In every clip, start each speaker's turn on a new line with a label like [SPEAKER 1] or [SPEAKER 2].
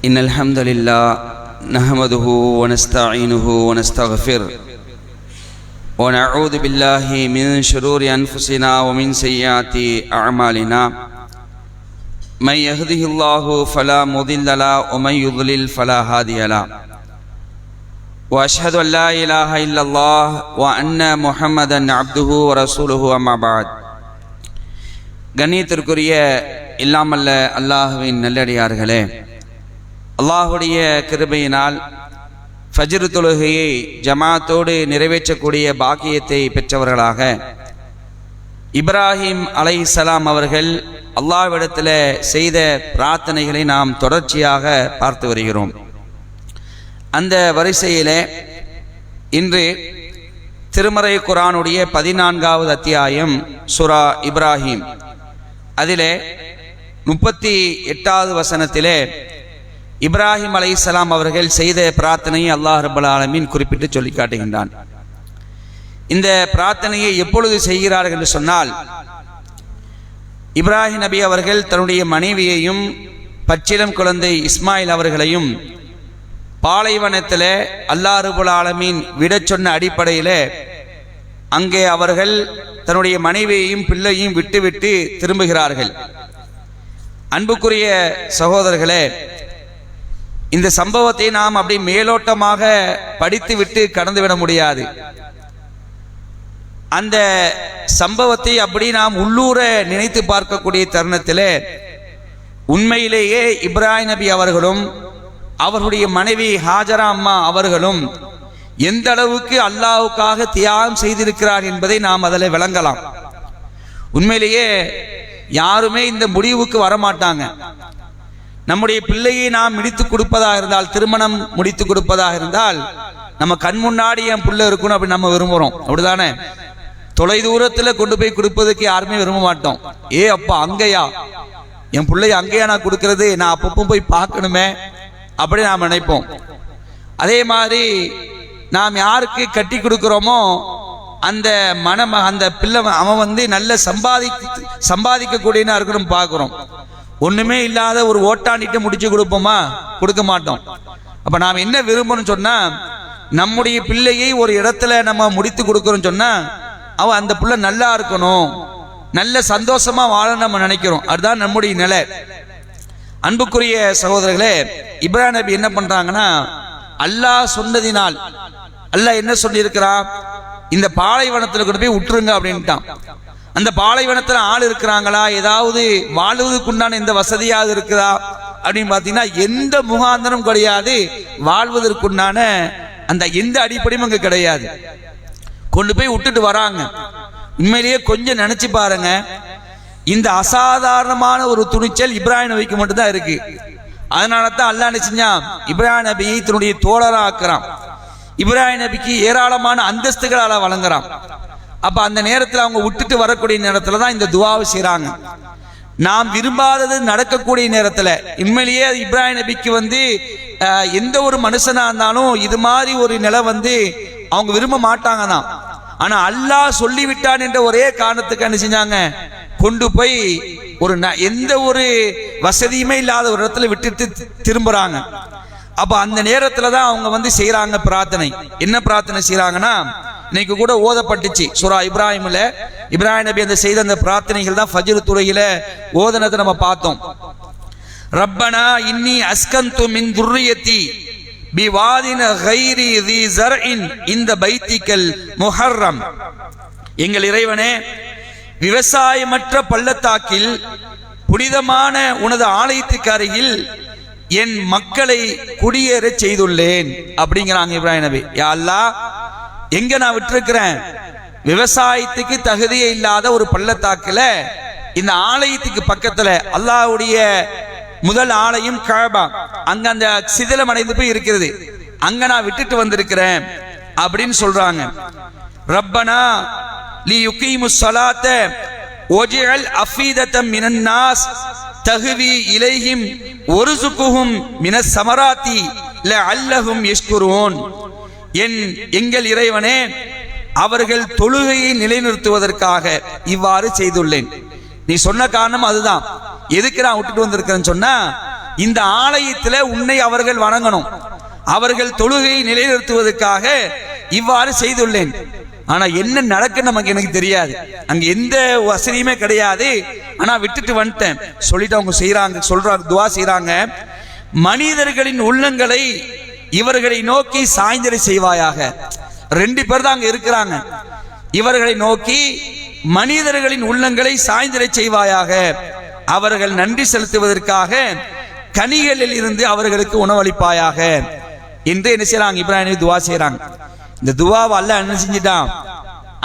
[SPEAKER 1] إن الحمد لله نحمده ونستعينه ونستغفره ونعوذ بالله من شرور أنفسنا ومن سيئات أعمالنا من يهده الله فلا مضل له ومن يضلل فلا هادي له وأشهد أن لا إله إلا الله وأن محمدا عبده ورسوله أما بعد. கண்ணியத்திற்குரிய இல்லாமல்ல அல்லாஹ்வின் நல்லடியார்களே, அல்லாஹுடைய கிருபையினால் ஃபஜ்ர் தொழுகையை ஜமாத்தோடு நிறைவேற்றக்கூடிய பாக்கியத்தை பெற்றவர்களாக இப்ராஹிம் அலைஹிஸ்ஸலாம் அவர்கள் அல்லாஹ்விடத்தில் செய்த பிரார்த்தனைகளை நாம் தொடர்ச்சியாக பார்த்து வருகிறோம். அந்த வரிசையிலே இன்று திருமறை குர்ஆனுடைய 14வது அத்தியாயம் சூரா இப்ராஹிம், அதிலே 38வது வசனத்திலே இப்ராஹிம் அலைஹிஸ்ஸலாம் அவர்கள் செய்த பிரார்த்தனையை அல்லாஹ் ரப்பல் ஆலமீன் குறிப்பிட்டு சொல்லி காட்டுகின்றான். இந்த பிரார்த்தனையை எப்பொழுது செய்கிறார்கள் என்று சொன்னால், இப்ராஹிம் நபி அவர்கள் தன்னுடைய மனைவியையும் பச்சிளம் குழந்தை இஸ்மாயில் அவர்களையும் பாலைவனத்தில் அல்லாஹ் ரப்பல் ஆலமீன் விடச் சொன்ன அடிப்படையில் அங்கே அவர்கள் தன்னுடைய மனைவியையும் பிள்ளையும் விட்டுவிட்டு திரும்புகிறார்கள். அன்புக்குரிய சகோதரர்களே, இந்த சம்பவத்தை நாம் அப்படி மேலோட்டமாக படித்து விட்டு கடந்துவிட முடியாது. அந்த சம்பவத்தை அப்படி நாம் உள்ளூர நினைத்து பார்க்கக்கூடிய தருணத்தில் உண்மையிலேயே இப்ராஹிம் நபி அவர்களும் அவர்களுடைய மனைவி ஹாஜரா அம்மா அவர்களும் எந்த அளவுக்கு அல்லாஹ்வுக்காக தியாகம் செய்திருக்கிறார் என்பதை நாம் அதில் விளங்கலாம். உண்மையிலேயே யாருமே இந்த முடிவுக்கு வரமாட்டாங்க. நம்முடைய பிள்ளையை நாம் முடித்து கொடுப்பதாக இருந்தால், திருமணம் முடித்து கொடுப்பதாக இருந்தால், நம்ம கண் முன்னாடி என் பிள்ளை இருக்கணும் அப்படின்னு நம்ம விரும்புகிறோம், அப்படிதானே? தொலை தூரத்தில் கொண்டு போய் கொடுப்பதுக்கு யாருமே விரும்ப மாட்டோம். அப்பா அங்கேயா, என் பிள்ளைய அங்கேயா நான் கொடுக்கறது, நான் அப்பப்போ போய் பார்க்கணுமே அப்படி நாம் நினைப்போம். அதே மாதிரி நாம் யாருக்கு கட்டி கொடுக்கிறோமோ அந்த அந்த பிள்ளை அவன் நல்ல சம்பாதிக்கக்கூடியனா இருக்கணும் பார்க்கிறோம். ஒண்ணுமே இல்லாத ஒரு ஓட்டாண்டிட்டு முடிச்சு கொடுப்போமா? கொடுக்க மாட்டோம். அப்ப நாம் என்ன விரும்பணும்னு சொன்னா, நம்முடைய பிள்ளையை ஒரு இடத்துல நம்ம முடித்து கொடுக்கிறோம் சொன்னா அவன் அந்த பிள்ளை நல்லா இருக்கணும், நல்ல சந்தோஷமா வாழ நம்ம நினைக்கிறோம். அதுதான் நம்முடைய நிலை. அன்புக்குரிய சகோதரர்களே, இப்ராஹிம் நபி என்ன பண்றாங்கன்னா, அல்லாஹ் சொன்னதினால், அல்லாஹ் என்ன சொல்லி இருக்கிறான், இந்த பாலைவனத்தில் கொண்டு போய் விட்டுருங்க அப்படின்ட்டான். அந்த பாலைவனத்தில் ஆள் இருக்கிறாங்களா, ஏதாவது வாழ்வதற்குண்டான எந்த வசதியாக இருக்குதா அப்படின்னு பார்த்தீங்கன்னா எந்த முகாந்தரம் கிடையாது. வாழ்வதற்குண்டான அந்த எந்த அடிப்படையும் அங்கே கிடையாது. கொண்டு போய் விட்டுட்டு வராங்க. உண்மையிலேயே கொஞ்சம் நினைச்சு பாருங்க, இந்த அசாதாரணமான ஒரு துணிச்சல் இப்ராஹிம் நபிக்கு மட்டும்தான் இருக்கு. அதனால தான் அல்லாஹ் என்ன செஞ்சான், இப்ராஹிம் நபியை தன்னுடைய தோழரா ஆக்குறான். இப்ராஹிம் நபிக்கு ஏராளமான அந்தஸ்துகளால் வழங்குறான். அப்ப அந்த நேரத்தில் அவங்க விட்டுட்டு வரக்கூடிய நேரத்தில் தான் இந்த துவாவை செய்றாங்க. நாம் விரும்பாதது நடக்கக்கூடிய நேரத்தில் உண்மையிலேயே இப்ராஹிம் நபிக்கு எந்த ஒரு மனுஷனா இருந்தாலும் இது மாதிரி ஒரு நிலை அவங்க விரும்ப மாட்டாங்க தான். ஆனா அல்லாஹ் சொல்லிவிட்டான் என்ற ஒரே காரணத்துக்கு என்ன செஞ்சாங்க, கொண்டு போய் எந்த ஒரு வசதியுமே இல்லாத ஒரு இடத்துல விட்டுட்டு திரும்புறாங்க. அப்ப அந்த நேரத்துல தான் அவங்க செய்யறாங்க பிரார்த்தனை. என்ன பிரார்த்தனை செய்யறாங்கன்னா, இன்னைக்கு கூட ஓதப்பட்டுச்சு சூரா இப்ராஹிம்ல. இப்ராஹிம் நபி அந்த செய்த அந்த பிரார்த்தனைகள் தான் ஃபஜ்ர் தொழுகையில ஓதனத்தை நம்ம பார்த்தோம். ரப்பனா இன்னி அஸ்கந்து மின் துர்ரியத்தி பிவாதின கைரி தி ஸர்இன் இந்த பைத்திக்கல் முஹர்ரம். எங்கள் இறைவனே, விவசாயமற்ற பள்ளத்தாக்கில் புனிதமான உனது ஆலயத்துக்கு அருகில் என் மக்களை குடியேற செய்துள்ளேன் அப்படிங்கிறாங்க இப்ராஹிம் நபி. யா அல்லாஹ், எங்க நான் விட்டுருக்கிறேன், விவசாயத்துக்கு தகுதியே இல்லாத ஒரு பள்ளத்தாக்குல இந்த ஆலயத்துக்கு பக்கத்துல அல்லாஹ்வுடைய முதல் ஆலயம் கஅபா, அங்க அந்த சிதிலம் அடைந்து போய் இருக்கிறது, அங்க நான் விட்டுட்டு வந்திருக்கிறேன் அப்படின்னு சொல்றாங்க. ரப்பனா லி யுகீமுஸ் ஸலாத்த வஜ்அல் அஃபீதத்தம் மினன் நாஸ் தஹ்வி இலைஹிம் வர்ஸுகுஹும் மினஸ் ஸமராத்தி லஅல்லஹும் யஷ்குரூன். எங்கள் இறைவனே, அவர்கள் தொழுகையை நிலைநிறுத்துவதற்காக இவ்வாறு செய்துள்ளேன். நீ சொன்ன காரணம் அதுதான். எதுக்கு நான் விட்டுட்டு வந்திருக்கிறேன்னு சொன்னா, இந்த ஆலயத்தில் உன்னை அவர்கள் வணங்கணும், அவர்கள் தொழுகையை நிலைநிறுத்துவதற்காக இவ்வாறு செய்துள்ளேன். ஆனா என்ன நடக்குன்னு நமக்கு எனக்கு தெரியாது, அங்க எந்த வசதியுமே கிடையாது. ஆனா விட்டுட்டு வந்துட்டேன் சொல்லிட்டு அவங்க செய்யறாங்க, சொல்றாங்க, துவா செய்யறாங்க. மனிதர்களின் உள்ளங்களை இவர்களை நோக்கி சாய்ந்தரை செய்வாயாக. 2 பேர் தான் அங்க இருக்கிறாங்க. இவர்களை நோக்கி மனிதர்களின் உள்ளங்களை சாய்ந்தரை செய்வாயாக. அவர்கள் நன்றி செலுத்துவதற்காக கனிகளில் இருந்து அவர்களுக்கு உணவளிப்பாயாக என்று என்ன செய்யறாங்க, இப்ராஹிம் நபி துவா செய்யறாங்க. இந்த துவாவை அல்லாஹ் என்ன செஞ்சிட்டான்,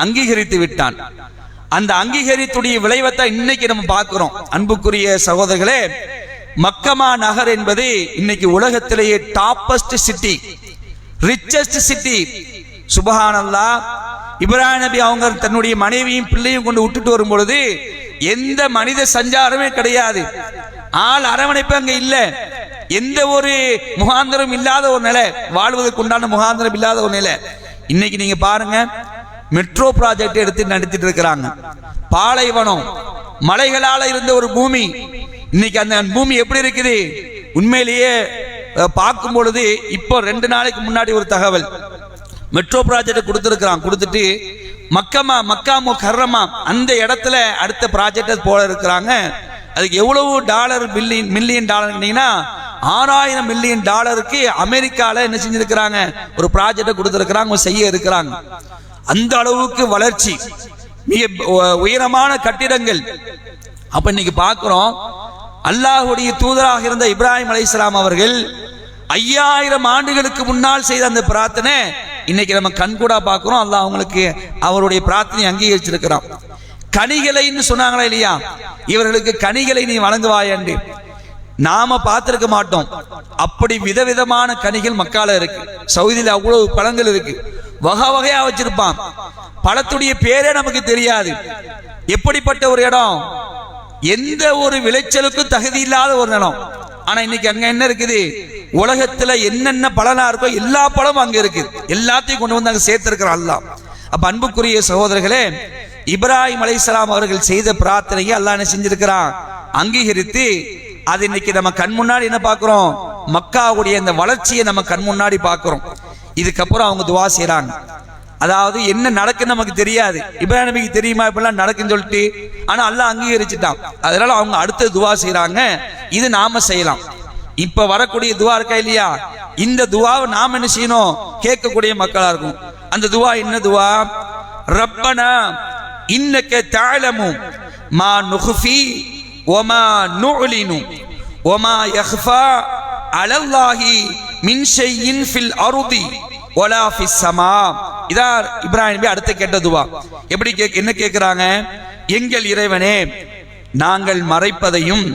[SPEAKER 1] அங்கீகரித்து விட்டான். அந்த அங்கீகரித்துடைய விளைவத்தை இன்னைக்கு நம்ம பார்க்கிறோம். அன்புக்குரிய சகோதரர்களே, மக்கமா நகர் என்பது இன்னைக்கு உலகத்திலேயே டாப்பஸ்ட் சிட்டி, ரிச்சஸ்ட் சிட்டி. சுபஹானல்லாஹ். இப்ராஹிம் நபி அவங்க தன்னுடைய மனைவியும் பிள்ளையும் கொண்டு விட்டுட்டு வரும் பொழுது எந்த மனித சஞ்சாரமே கிடையாது, ஆள் அரவணைப்பு அங்க இல்ல, எந்த ஒரு முகாந்திரம் இல்லாத ஒரு நிலை, வாழ்வதற்கு உண்டான முகாந்திரம் இல்லாத ஒரு நிலை. இன்னைக்கு நீங்க பாருங்க, மெட்ரோ ப்ராஜெக்ட் எடுத்து நடத்திட்டு இருக்கிறாங்க. பாலைவனம், மலைகளால இருந்த ஒரு பூமி, இன்னைக்கு அந்த பூமி எப்படி இருக்குது உண்மையிலேயே பார்க்கும் பொழுது. இப்போ 2 நாளைக்கு முன்னாடி ஒரு தகவல், மெட்ரோ ப்ராஜெக்ட் கொடுத்துருக்கிறான், கொடுத்துட்டு மக்கா முகர்ரமா அந்த இடத்துல அடுத்த ப்ராஜெக்ட் போல இருக்கிறாங்க. அதுக்கு எவ்வளவு டாலர், மில்லியன் டாலர், 6000 மில்லியன் டாலருக்கு அமெரிக்கால என்ன செஞ்சிருக்கிறாங்க, ஒரு ப்ராஜெக்ட் கொடுத்திருக்கிறாங்க, செய்ய இருக்கிறாங்க. அந்த அளவுக்கு வளர்ச்சி, மிக உயரமான கட்டிடங்கள். அப்ப இன்னைக்கு பார்க்கிறோம், அல்லாஹ்வுடைய தூதராக இருந்த இப்ராஹிம் அலைஹிஸ்ஸலாம் அவர்கள் 5000 ஆண்டுகளுக்கு முன்னால் செய்த அந்த பிரார்த்தனை இன்னைக்கு நம்ம கண்கூடா பார்க்கிறோம். அல்லாஹ் அவங்களுக்கு அவருடைய பிரார்த்தனை அங்கீகரிச்சிருக்கிறான். கனிகளைன்னு சொன்னாங்களா இல்லையா, இவர்களுக்கு கனிகளை நீ வழங்குவாய் என்று. நாம பார்த்திருக்க மாட்டோம், அப்படி விதவிதமான கனிகள் மக்கால இருக்கு. சவுதியில அவ்வளவு பழங்கள் இருக்கு, வகை வகையா வச்சிருப்பான். பழத்துடைய பேரே நமக்கு தெரியாது. எப்படிப்பட்ட ஒரு இடம், எந்த ஒரு விளைச்சலுக்கும் தகுதி இல்லாத ஒரு நிலம். ஆனா இன்னைக்கு அங்க என்ன இருக்குது, உலகத்துல என்னென்ன பழனா இருக்கோ எல்லா பழமும் அங்க இருக்கு, எல்லாத்தையும் கொண்டு வந்து அங்க சேர்த்திருக்கிறான் அல்லாஹ். அப்ப அன்புக்குரிய சகோதரர்களே, இப்ராஹிம் அலைஹிஸ்ஸலாம் அவர்கள் செய்த பிரார்த்தனையை அல்லாஹ் என்ன செஞ்சிருக்கிறான், அங்கீகரித்து அது இன்னைக்கு நம்ம கண் முன்னாடி என்ன பார்க்கிறோம், மக்காவுடைய அந்த வளர்ச்சியை நம்ம கண் முன்னாடி பார்க்கிறோம். இதுக்கப்புறம் அவங்க துவா செய்யறாங்க. அதாவது என்ன நடக்குன்னு நமக்கு தெரியாது, இப்ராஹிம் நபிக்கு தெரியுமா இப்பெல்லாம் நடக்குன்னு சொல்லிட்டு. ஆனா அல்லாஹ் அங்கீகரிச்சுட்டான். அதனால அவங்க அடுத்த துவா செய்யறாங்க. இது நாம செய்யலாம். இப்ப வரக்கூடிய துவா இருக்கா இல்லையா, இந்த துவாவை நாம என்ன செய்யணும், கேட்கக்கூடிய மக்களா இருக்கும். அந்த துவா என்ன துவா, ரப்பனா இன்னக தஅலமு மா நுக்ஃபி வமா நுஅலினு வமா யக்ஃபா அலல்லாஹி மின் ஷைஇன் ஃபில் அர்தி வலா ஃபிஸ் ஸமா. இதா இப்ராஹிம் நபி அடுத்து கேட்ட துவா. எப்படி என்ன கேட்கிறாங்க, எங்கள் இறைவனே, நாங்கள் மறைப்பதையும்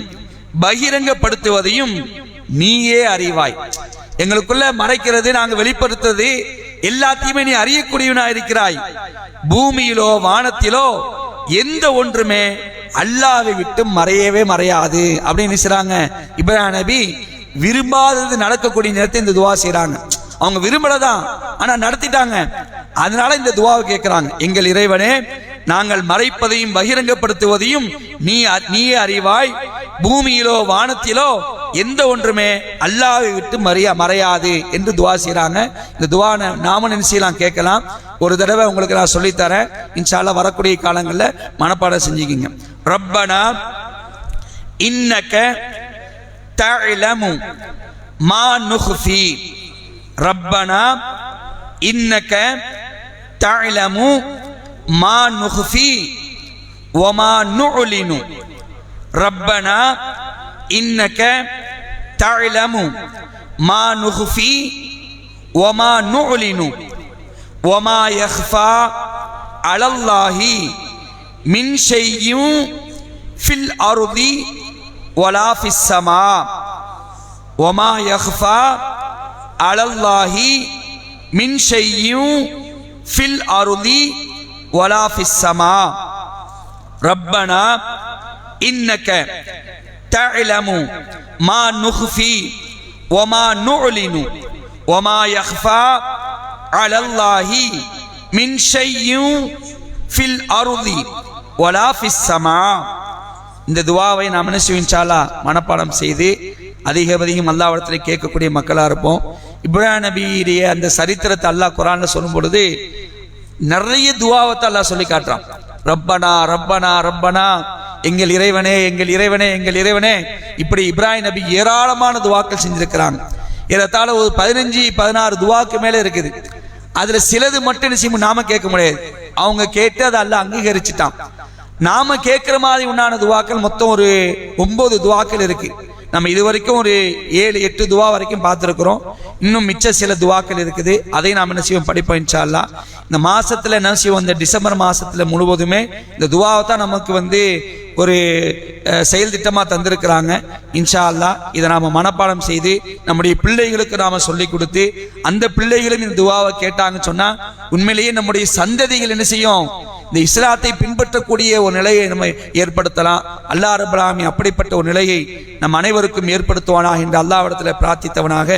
[SPEAKER 1] பகிரங்கப்படுத்துவதையும் நீயே அறிவாய். எங்களுக்குள்ள மறைக்கிறது, நாங்க வெளிப்படுத்துறது எல்லாத்தையுமே நீ அறியக்கூடியவனா இருக்கிறாய். பூமியிலோ வானத்திலோ எந்த ஒன்றுமே அல்லாஹ்வை விட்டு மறையவே மறையாது அப்படின்னு சொல்றாங்க. இப்ராஹிம் நபி விரும்பாதது நடக்கக்கூடிய நேரத்தை இந்த துவா செய்யறாங்க. அவங்க விரும்பலதான், ஆனா நடத்திட்டாங்க. அதனால இந்த துவாவை கேட்கிறாங்க, எங்கள் இறைவனே, நாங்கள் மறைப்பதையும் பகிரங்கப்படுத்துவதையும் நீயே அறிவாய். பூமியிலோ வானத்திலோ எந்த ஒன்றுமே அல்லாஹ்வை விட்டு மறையாது என்று துவா செய்யறாங்க. இந்த துவா நாம என்ன செய்யலாம், கேட்கலாம். ஒரு தடவை உங்களுக்கு நான் சொல்லித்தரேன், இன்ஷா அல்லாஹ் வரக்கூடிய காலங்களில் மனப்பாடம் செஞ்சுக்கிங்க. ரப்பனா இன்னக தஅலமு மா நுக்ஃபி. ரப்பனா இன்னக தஅலமு மா நுக்ஃபி வமா நுஅலினு. ரப்பனா இன்னக தஅலமு மா நுக்ஃபி வமா நுஅலினு வமா யக்ஃபா அலல்லாஹி மின் ஷைஇன் ஃபில் அர்தி வலா ஃபிஸ் ஸமா. வமா யக்ஃபா அலல்லாஹி மின் ஷைஇன் ஃபில் அர்தி வலா ஃபிஸ் ஸமா. ரப்பனா இன்னக தஅலமு மா நுக்ஃபி வமா நுஅலினு வமா யக்ஃபா அலல்லாஹி மின் ஷைஇன் ஃபில் அர்தி வலா ஃபிஸ் ஸமா. இந்த துவாவை நாம் என்ன செய்வோம், இன்ஷா அல்லாஹ் மனப்பாடம் செய்து அதிகம் அல்லாஹ்விடத்தில் கேட்கக்கூடிய மக்களாக இருப்போம். இப்ராஹிம் நபியுடைய அந்த சரித்திரத்தை அல்லாஹ் குர்ஆன்ல சொல்லும் பொழுது நிறைய துஆவத்தை அல்லாஹ் சொல்லி காட்டுறான். ரப்பனா ரப்பனா ரப்பனா, எங்கள் இறைவனே எங்கள் இறைவனே எங்கள் இறைவனே. இப்படி இப்ராஹிம் நபி ஏராளமான துவாக்கள் செஞ்சிருக்கிறாங்க. ஏறத்தாழ ஒரு 15-16 துவாக்கு மேலே இருக்குது. அதுல சிலது மட்டும் நிச்சயமா நாம கேட்க முடியாது. அவங்க கேட்டு அதை அல்லாஹ் அங்கீகரிச்சுட்டான். நாம கேட்கிற மாதிரி உண்டான துவாக்கள் மொத்தம் ஒரு 9 துவாக்கள் இருக்கு. நம்ம இது வரைக்கும் ஒரு 7-8 துவா வரைக்கும் பார்த்துருக்கிறோம். இன்னும் மிச்ச சில துவாக்கள் இருக்குது. அதை நாம் என்ன செய்வோம், படிப்போம் இன்ஷா அல்லாஹ். இந்த மாசத்துல என்ன செய்வோம், இந்த டிசம்பர் மாசத்துல முழுவதுமே இந்த துவாவை தான் நமக்கு ஒரு செயல் திட்டமா தந்திருக்கிறாங்க. இன்ஷா அல்லாஹ் இதை நாம மனப்பாடம் செய்து நம்முடைய பிள்ளைகளுக்கு நாம சொல்லி கொடுத்து அந்த பிள்ளைகளும் இந்த துவாவை கேட்டாங்கன்னு சொன்னா உண்மையிலேயே நம்முடைய சந்ததிகள் என்ன செய்யும், இந்த இஸ்லாத்தை பின்பற்றக்கூடிய ஒரு நிலையை நம்ம ஏற்படுத்தலாம். அல்லாஹ் ரப்பல் ஆலமீன் அப்படிப்பட்ட ஒரு நிலையை நம் அனைவருக்கும் ஏற்படுத்துவானாக என்று அல்லாஹ்விடத்தில் பிரார்த்தித்தவனாக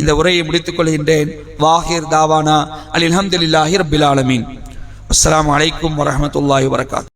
[SPEAKER 1] இந்த உரையை முடித்துக் கொள்கின்றேன். வாஹிர் தாவானா அல்ஹம்துலில்லாஹி ரப்பில் ஆலமீன். அஸ்ஸலாமு அலைக்கும் வரஹ்மத்துல்லாஹி வபரகாத்துஹு.